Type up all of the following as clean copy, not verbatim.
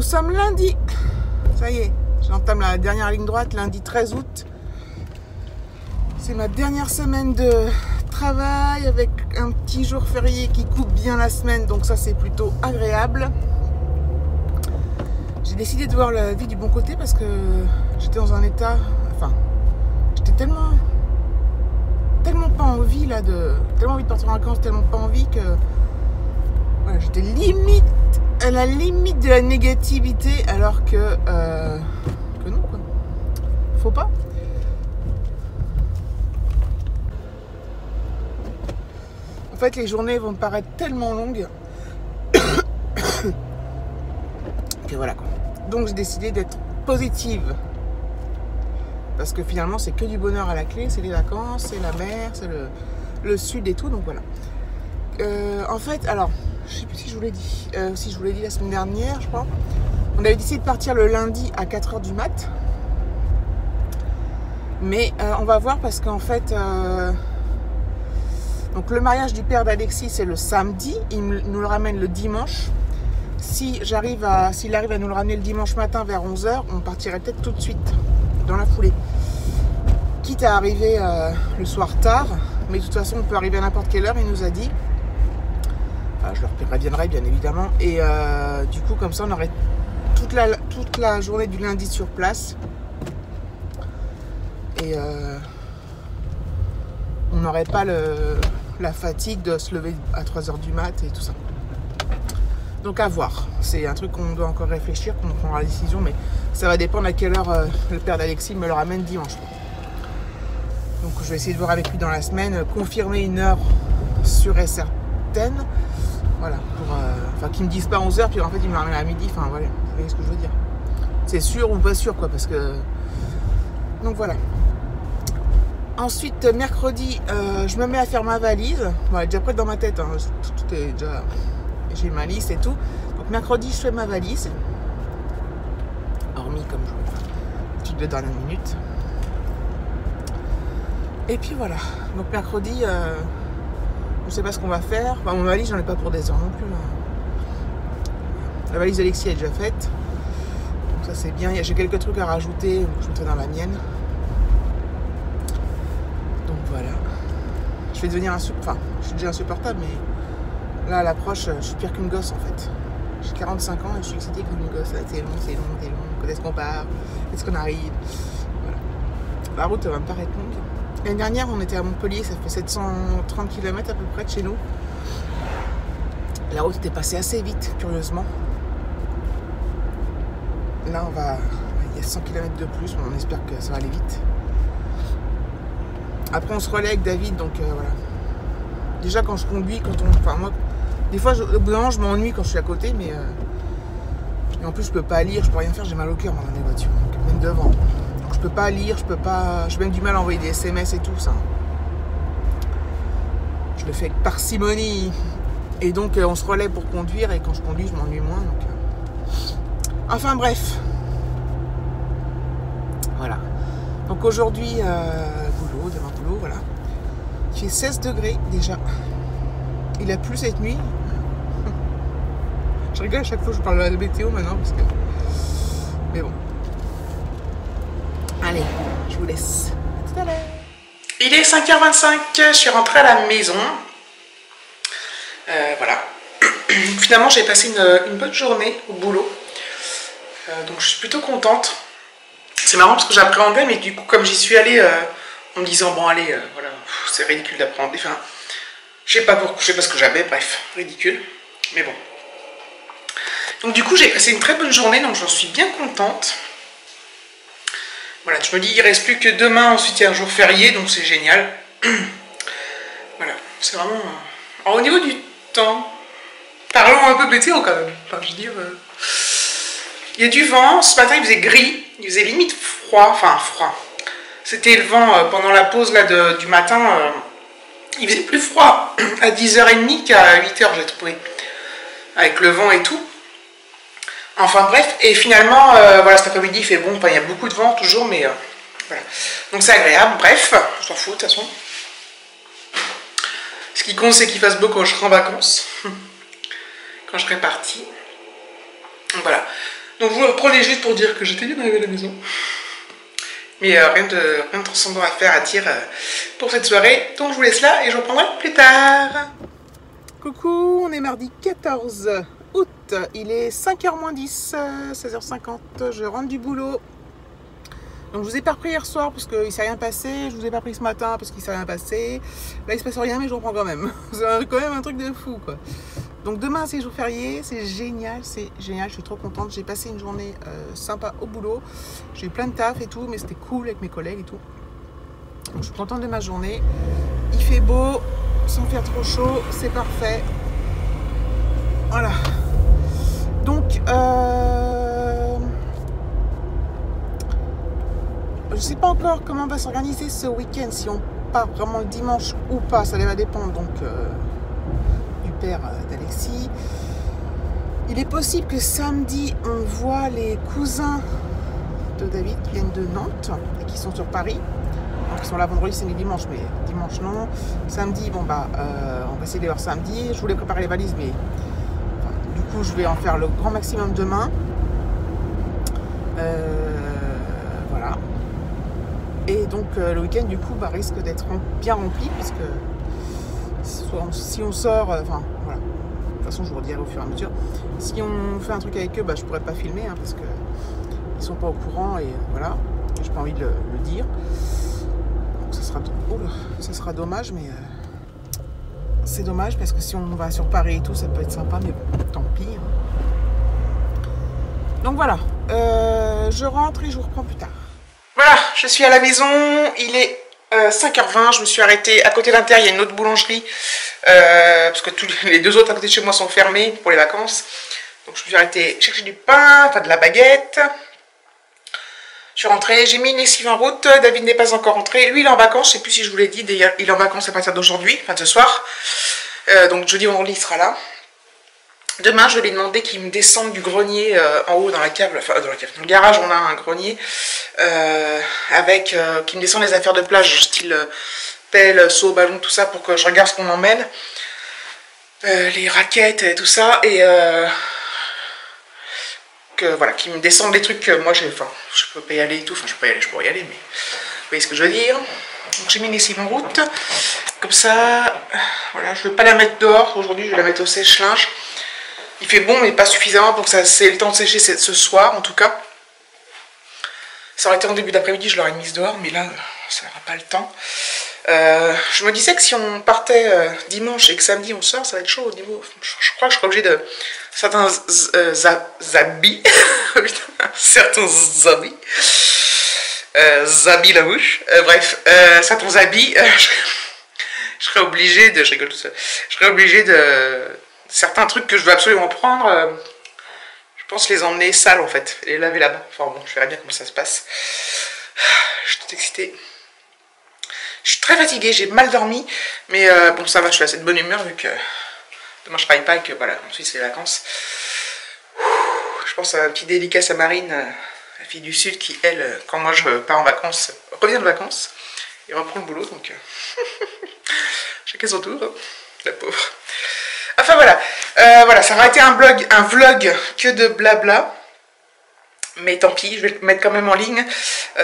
Nous sommes lundi. Ça y est, j'entame la dernière ligne droite, lundi 13 août. C'est ma dernière semaine de travail avec un petit jour férié qui coupe bien la semaine, donc ça c'est plutôt agréable. J'ai décidé de voir la vie du bon côté parce que j'étais dans un état, enfin, j'étais tellement pas envie là tellement envie de partir en vacances, tellement pas envie que voilà, j'étais limite à la limite de la négativité alors que non quoi, faut pas. En fait, les journées vont me paraître tellement longues que voilà quoi. Donc j'ai décidé d'être positive. Parce que finalement, c'est que du bonheur à la clé. C'est les vacances, c'est la mer, c'est le sud et tout. Donc voilà. En fait, alors, je sais plus si je vous l'ai dit. Si je vous l'ai dit la semaine dernière, je crois. On avait décidé de partir le lundi à 4h du mat. Mais on va voir parce qu'en fait... donc le mariage du père d'Alexis, c'est le samedi. Il nous le ramène le dimanche. S'il arrive à nous le ramener le dimanche matin vers 11h, on partirait peut-être tout de suite, dans la foulée. Quitte à arriver le soir tard, mais de toute façon, on peut arriver à n'importe quelle heure, il nous a dit. Enfin, je leur préviendrai, bien évidemment. Et du coup, comme ça, on aurait toute la journée du lundi sur place. Et on n'aurait pas la fatigue de se lever à 3h du mat et tout ça. Donc à voir, c'est un truc qu'on doit encore réfléchir, qu'on prendra la décision, mais ça va dépendre à quelle heure le père d'Alexis me le ramène dimanche. Donc je vais essayer de voir avec lui dans la semaine, confirmer une heure sûre et certaine, voilà, pour qu'ils me disent pas 11h, puis en fait il me le ramène à midi, enfin voilà, vous voyez ce que je veux dire. C'est sûr ou pas sûr quoi, parce que... Donc voilà. Ensuite, mercredi, je me mets à faire ma valise, bon, elle est déjà prête dans ma tête, hein. Tout est déjà... J'ai ma liste et tout. Donc mercredi, je fais ma valise. Hormis comme je toutes les dernières minutes. Et puis voilà. Donc mercredi, je ne sais pas ce qu'on va faire. Enfin, mon valise, j'en ai pas pour des heures non plus. La valise d'Alexis est déjà faite. Donc ça c'est bien. J'ai quelques trucs à rajouter. Donc je me fais dans la mienne. Donc voilà. Je vais devenir enfin, je suis déjà insupportable, mais... Là, à l'approche, je suis pire qu'une gosse, en fait. J'ai 45 ans et je suis excitée comme une gosse. Là, c'est long. Quand est-ce qu'on part? Est-ce qu'on arrive? Voilà. La route va me paraître longue. L'année dernière, on était à Montpellier. Ça fait 730 km à peu près de chez nous. La route était passée assez vite, curieusement. Là, il y a 100 km de plus. On espère que ça va aller vite. Après, on se relaie avec David, donc voilà. Déjà, quand je conduis, enfin, moi... Des fois, au bout d'un moment, je m'ennuie quand je suis à côté, mais... Et en plus, je peux pas lire, je peux rien faire, j'ai mal au cœur dans les voitures, donc, même devant. Donc, je peux pas lire, je peux pas... J'ai même du mal à envoyer des SMS et tout, ça. Je le fais avec parcimonie. Et donc, on se relaie pour conduire, et quand je conduis, je m'ennuie moins, donc... Enfin, bref. Voilà. Donc, aujourd'hui, boulot, demain boulot, voilà. Il fait 16 degrés, déjà. Il a plu cette nuit. Je rigole à chaque fois que je parle de la météo maintenant parce que... Mais bon. Allez, je vous laisse. À tout à l'heure. Il est 5h25, je suis rentrée à la maison. Voilà. Finalement, j'ai passé une bonne journée au boulot. Donc je suis plutôt contente. C'est marrant parce que j'appréhendais, mais du coup, comme j'y suis allée en me disant, bon allez, voilà, c'est ridicule d'appréhender. Enfin, je sais pas ce que j'avais, bref, ridicule. Mais bon. Donc du coup, j'ai passé une très bonne journée, donc j'en suis bien contente. Voilà, je me dis, il reste plus que demain, ensuite il y a un jour férié, donc c'est génial. Voilà, c'est vraiment... Alors au niveau du temps, parlons un peu météo quand même. Enfin, je veux dire, il y a du vent, ce matin il faisait gris, il faisait limite froid, enfin froid. C'était le vent pendant la pause là, du matin, il faisait plus froid à 10h30 qu'à 8h, j'ai trouvé, avec le vent et tout. Enfin bref, et finalement, voilà, cet après-midi il fait bon, enfin, il y a beaucoup de vent toujours, mais voilà. Donc c'est agréable, bref, je s'en fous de toute façon. Ce qui compte, c'est qu'il fasse beau quand je serai en vacances, quand je serai partie. Donc voilà. Donc je vous reprenais juste pour dire que j'étais bien arrivée à la maison. Mais rien de transcendant à faire, à dire pour cette soirée. Donc je vous laisse là et je reprendrai plus tard. Coucou, on est mardi 14 août. Il est 5h moins 10, 16h50. Je rentre du boulot. Donc je vous ai pas repris hier soir parce qu'il s'est rien passé. Je vous ai pas pris ce matin parce qu'il s'est rien passé. Là il se passe rien mais je reprends quand même. C'est quand même un truc de fou quoi. Donc demain c'est jour férié, c'est génial, je suis trop contente. J'ai passé une journée sympa au boulot. J'ai eu plein de taf et tout, mais c'était cool avec mes collègues et tout. Donc je suis contente de ma journée. Il fait beau, sans faire trop chaud, c'est parfait. Voilà. Donc je sais pas encore comment on va s'organiser ce week-end, si on part vraiment le dimanche ou pas, ça va dépendre donc du père d'Alexis. Il est possible que samedi on voit les cousins de David qui viennent de Nantes et qui sont sur Paris. Donc ils sont là vendredi, samedi, dimanche, mais dimanche non. Samedi, bon bah on va essayer de les voir samedi. Je voulais préparer les valises, mais enfin, du coup je vais en faire le grand maximum demain. Voilà. Et donc le week-end du coup risque d'être bien rempli puisque si on sort, enfin voilà, de toute façon je vous redirai au fur et à mesure. Si on fait un truc avec eux, je pourrais pas filmer parce que ils sont pas au courant et voilà, j'ai pas envie de le dire. Donc ça sera dommage, mais c'est dommage parce que si on va sur Paris et tout, ça peut être sympa, mais bon, tant pis. Donc voilà, je rentre et je vous reprends plus tard. Voilà, je suis à la maison, il est 5h20, je me suis arrêtée à côté d'Inter, il y a une autre boulangerie, parce que tous les deux autres à côté de chez moi sont fermés pour les vacances. Donc je me suis arrêtée chercher du pain, enfin de la baguette. Je suis rentrée, j'ai mis une lessive en route, David n'est pas encore rentré, lui il est en vacances, je ne sais plus si je vous l'ai dit, d'ailleurs il est en vacances à partir d'aujourd'hui, enfin de ce soir. Donc jeudi vendredi il sera là. Demain, je vais lui demander qu'il me descende du grenier en haut dans la cave, enfin dans le garage, on a un grenier avec qu'il me descende les affaires de plage, style pelle, seau, ballon, tout ça, pour que je regarde ce qu'on emmène, les raquettes et tout ça, et que voilà, qu'il me descende des trucs que moi je peux pas y aller et tout, enfin je pourrais y aller, mais vous voyez ce que je veux dire. Donc j'ai mis les lessives en route, comme ça, voilà, je ne vais pas la mettre dehors aujourd'hui, je vais la mettre au sèche-linge. Il fait bon, mais pas suffisamment pour que ça ait le temps de sécher ce soir, en tout cas. Ça aurait été en début d'après-midi, je l'aurais mise dehors, mais là, ça n'aura pas le temps. Je me disais que si on partait dimanche et que samedi on sort, ça va être chaud au niveau... Je crois que je serai obligée de... Certains habits... certains habits... habits la bouche... bref, certains habits... je serais obligée de... Je rigole tout seul. Je serais obligée de... Certains trucs que je veux absolument prendre, je pense les emmener sales en fait, et les laver là-bas. Enfin bon, je verrai bien comment ça se passe. Je suis toute excitée. Je suis très fatiguée, j'ai mal dormi, mais bon ça va, je suis assez de bonne humeur vu que demain je travaille pas et que voilà, ensuite c'est les vacances. Je pense à un petit dédicace à Marine, la fille du Sud, qui elle, quand moi je pars en vacances, revient de vacances et reprend le boulot, donc chacun son tour, hein, la pauvre. Enfin voilà, voilà, ça aura été un vlog que de blabla, mais tant pis, je vais le mettre quand même en ligne,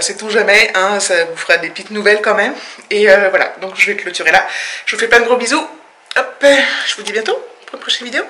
c'est tout jamais, hein, ça vous fera des petites nouvelles quand même, et voilà, donc je vais clôturer là, je vous fais plein de gros bisous, hop, je vous dis bientôt pour une prochaine vidéo.